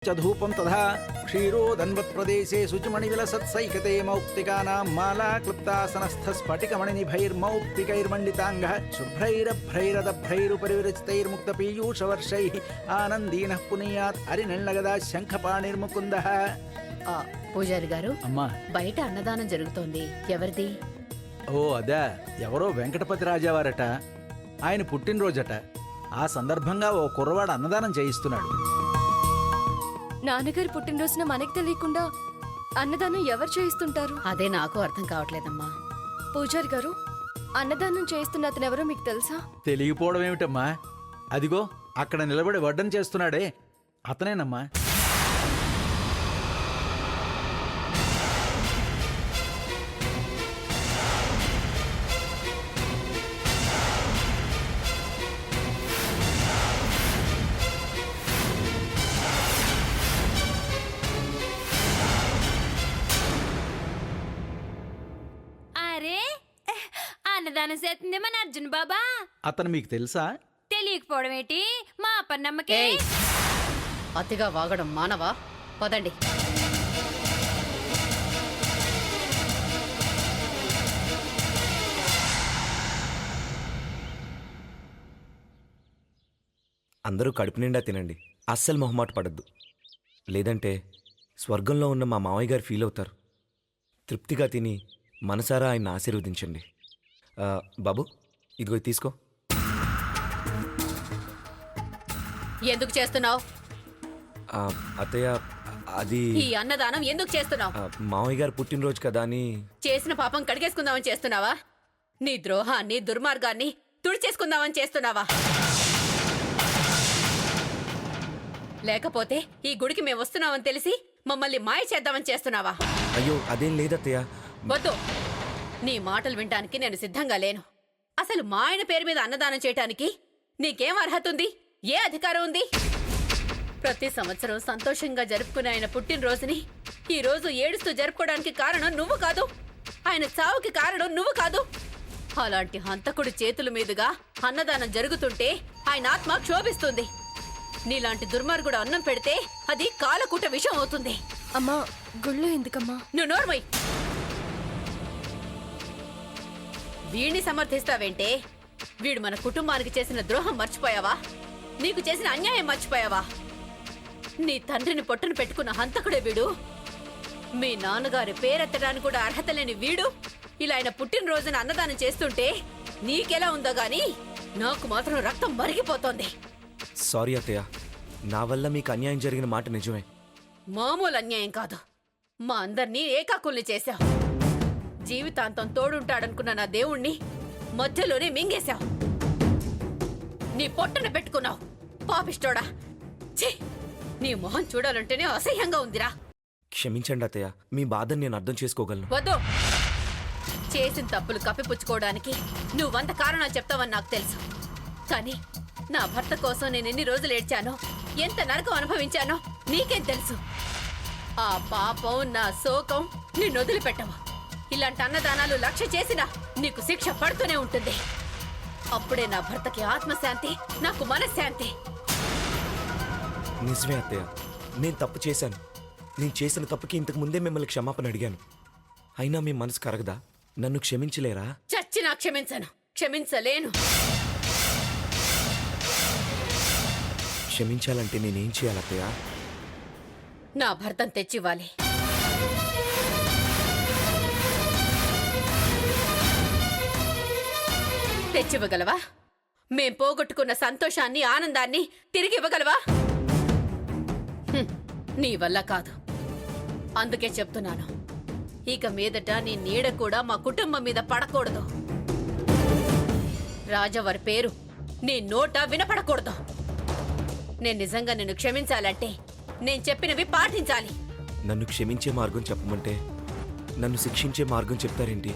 धूपं तथा क्षीरोदन्वत्प्रदेशे शुचिमणिविलसत्सैकते मौक्तिकानां माला क्लुप्तासनस्थस्फटिकमणिनिभैर्मौक्तिकैर्मण्डिताङ्गः शुभ्रैरभ्रैरदभ्रैरुपरि विरचितैर्मुक्तपीयूषवर्षैः आनन्दीनः पुनीयात् हरिनिल्लगदा శంఖపాణిర్ముకుందః. పూజారి గారు, అమ్మా, బయట అన్నదానం జరుగుతోంది. ఎవరిది? ఓ అదా, ఎవరో వెంకటపతి రాజావారట. ఆయన పుట్టినరోజట. ఆ సందర్భంగా ఓ కుర్రవాడు అన్నదానం చేయిస్తున్నాడు. నాన్నగారి పుట్టినరోజున మనకి తెలియకుండా అన్నదానం ఎవరు చేయిస్తుంటారు? అదే నాకు అర్థం కావట్లేదమ్మా. పూజారి గారు, అన్నదానం చేయిస్తున్న అతను ఎవరో మీకు తెలుసా? తెలియకపోవడం ఏమిటమ్మా? అదిగో అక్కడ నిలబడి వడ్డన చేస్తున్నాడే, అతనేనమ్మా. అన్నదానం చేస్తుంది మన అర్జున్ బాబా. అతను మీకు తెలుసా? తెలియకపోవడం ఏంటి? మా అప్పన్నమ్మకే. అతిగా వాగడం మానవా? పదండి. అందరూ కడుపు నిండా తినండి, అస్సలు మొహమాట పడద్దు. లేదంటే స్వర్గంలో ఉన్న మా మావయ్య గారు ఫీల్ అవుతారు. తృప్తిగా తిని మనసారా ఆయన ఆశీర్వదించండి. బాబు, ఇదిగో తీసుకో. ఎందుకు చేస్తున్నావు? అత్తయ్య, అది ఈ అన్నదానం ఎందుకు చేస్తున్నావు? మావయ్య గారు పుట్టినరోజు కదా అని. చేసిన పాపం కడిగేసుకుందామని చేస్తున్నావా? నీ ద్రోహాన్ని, దుర్మార్గాన్ని తుడిచేసుకుందామని చేస్తున్నావా? లేకపోతే ఈ గుడికి మేము వస్తున్నామని తెలిసి మమ్మల్ని మాయ చేద్దామని చేస్తున్నావా? అయ్యో, అదేం లేదత్తయ్య. వద్దు, నీ మాటలు వినటానికి నేను సిద్ధంగా లేను. అసలు మా ఆయన పేరు మీద అన్నదానం చేయటానికి నీకేం అర్హత ఉంది? ఏ అధికారం ఉంది? ప్రతి సంవత్సరం సంతోషంగా జరుపుకునే ఆయన పుట్టినరోజుని ఈ రోజు ఏడుస్తూ జరుపుకోవడానికి కారణం నువ్వు కాదు. ఆయన చావుకి కారణం నువ్వు కాదు. అలాంటి హంతకుడి చేతుల మీదుగా అన్నదానం జరుగుతుంటే ఆయన ఆత్మ క్షోభిస్తుంది. నీలాంటి దుర్మార్గుడు అన్నం పెడితే అది కాలకూట విషం అవుతుంది. అమ్మా, గుళ్ళో ఎందుకమ్మా? నువ్వు నోర్మై. వీడిని సమర్థిస్తావేంటే? వీడు మన కుటుంబానికి చేసిన ద్రోహం మర్చిపోయావా? నీకు చేసిన అన్యాయం మర్చిపోయావా? నీ తండ్రిని పొట్టను పెట్టుకున్న హంతకుడే వీడు. మీ నాన్నగారి పేరెత్తడానికి కూడా అర్హత లేని వీడు ఇలా ఆయన పుట్టినరోజున అన్నదానం చేస్తుంటే నీకెలా ఉందో గాని నాకు మాత్రం రక్తం మరిగిపోతోంది. సారీ అత్తయ్య, నా వల్ల మీకు అన్యాయం జరిగిన మాట నిజమే. మామూలు అన్యాయం కాదు, మా అందర్నీ ఏకాకుల్ని చేశావు. జీవితాంతం తోడుంటాడనుకున్న నా దేవుణ్ణి మధ్యలోనే మింగేశావు. నీ పొట్టన పెట్టుకున్నావు. పాపిష్టోడా! ఛీ, నీ మొహం చూడాలంటేనే అసహ్యంగా ఉందిరా. క్షమించండి అత్తయ్య, మీ బాధను నేను అర్థం చేసుకోగలను. వద్దు. చేసిన తప్పులు కప్పిపుచ్చుకోవడానికి నువ్వు 100 కారణాలు చెప్తావని నాకు తెలుసు. కానీ నా భర్త కోసం నేను ఎన్ని రోజులు ఏడ్చానో, ఎంత నరకం అనుభవించానో నీకేం తెలుసు. ఆ పాపం, నా శోకం నిన్ను వదిలిపెట్టవు. ఇలాంటి అన్నదానాలు లక్ష్య చేసినా నీకు శిక్ష పడుతూనే ఉంటుంది. అప్పుడే నా భర్తకి ఆత్మశాంతి, నాకు మనశ్శాంతి. నిజమే అత్తయ్య, నేను తప్పు చేశాను. నేను చేసిన తప్పుకి ఇంతకు ముందే మిమ్మల్ని క్షమాపణ అడిగాను. అయినా మీ మనసు కరగదా? నన్ను క్షమించలేరా? చచ్చినా క్షమించను, క్షమించలేను. క్షమించాలంటే నేనేం చేయాలి అత్తయ్య? నా భర్తను తెచ్చివ్వాలి. తెచ్చివ్వగలవా? మేం పోగొట్టుకున్న సంతోషాన్ని, ఆనందాన్ని తిరిగి ఇవ్వగలవా? నీ వల్ల కాదు. అందుకే చెప్తున్నాను, ఇక మీదట నీ నీడ కూడా మా కుటుంబం మీద పడకూడదు. రాజవారి పేరు నీ నోట వినపడకూడదు. నేను నిజంగా నిన్ను క్షమించాలంటే నేను చెప్పినవి పాటించాలి. నన్ను క్షమించే మార్గం చెప్పమంటే నన్ను శిక్షించే మార్గం చెప్తారేంటి?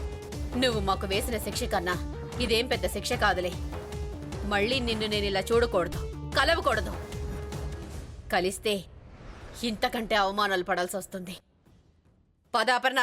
నువ్వు మాకు వేసిన శిక్ష కన్నా ఇదేం పెద్ద శిక్ష కాదులే. మళ్ళీ నిన్ను నేను ఇలా చూడకూడదు, కలవకూడదు. కలిస్తే ఇంతకంటే అవమానాలు పడాల్సి వస్తుంది. పద అపర్ణ.